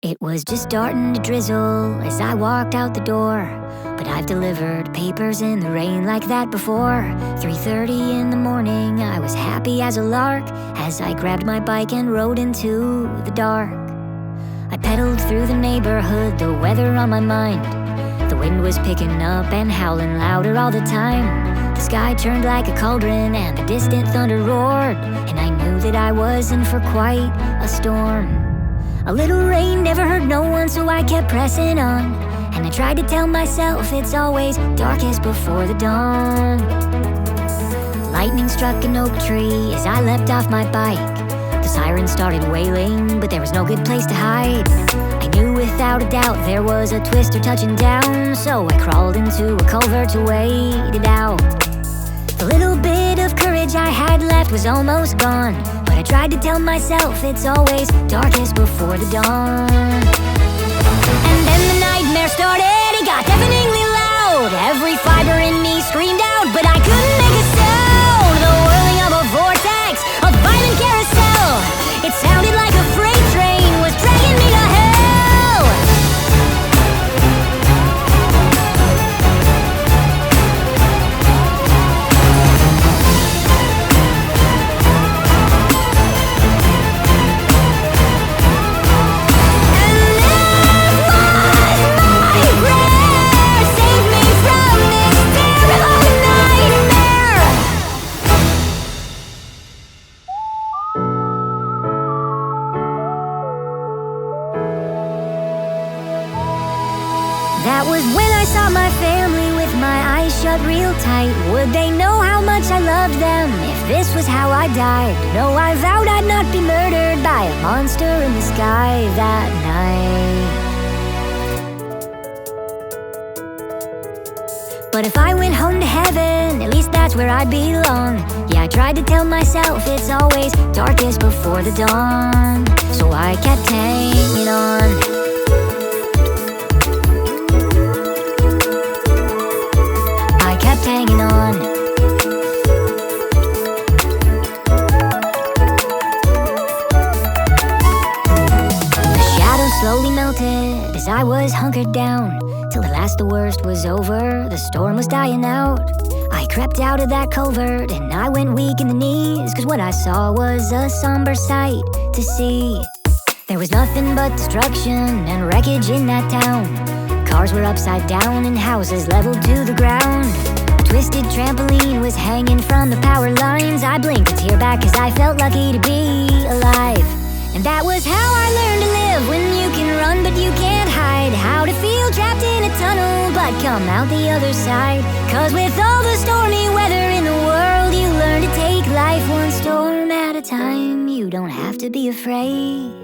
It was just starting to drizzle as I walked out the door, but I've delivered papers in the rain like that before. 3:30 in the morning, I was happy as a lark as I grabbed my bike and rode into the dark. I pedaled through the neighborhood, the weather on my mind. The wind was picking up and howling louder all the time. The sky turned like a cauldron and the distant thunder roared, and I knew that I was in for quite a storm. A little rain never hurt no one, so I kept pressing on, and I tried to tell myself it's always darkest before the dawn. Lightning struck an oak tree as I leapt off my bike. The siren started wailing, but there was no good place to hide. I knew without a doubt there was a twister touching down, so I crawled into a culvert to wait it out. The little bit of courage I had left was almost gone, but I tried to tell myself it's always darkest before the dawn. And then the nightmare started, it got deafeningly loud. Every fiber in me screamed out, but I couldn't make a sound. The whirling of a vortex, a violent carousel. It sounded like a freight train was dragging me to hell. That was when I saw my family with my eyes shut real tight. Would they know how much I loved them if this was how I died? No, I vowed I'd not be murdered by a monster in the sky that night. But if I went home to heaven, at least that's where I'd belong. Yeah, I tried to tell myself it's always darkest before the dawn, so I kept hanging on. Hanging on. The shadows slowly melted as I was hunkered down, till at last the worst was over, the storm was dying out. I crept out of that culvert and I went weak in the knees, cause what I saw was a somber sight to see. There was nothing but destruction and wreckage in that town. Cars were upside down and houses leveled to the ground. Twisted trampoline was hanging from the power lines. I blinked a tear back cause I felt lucky to be alive. And that was how I learned to live, when you can run but you can't hide. How to feel trapped in a tunnel but come out the other side. Cause with all the stormy weather in the world, you learn to take life one storm at a time. You don't have to be afraid.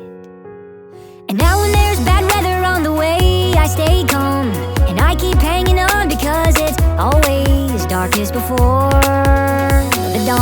And now when there's bad weather on the way, I stay calm and I keep hanging on, because it's always darkest before the dawn.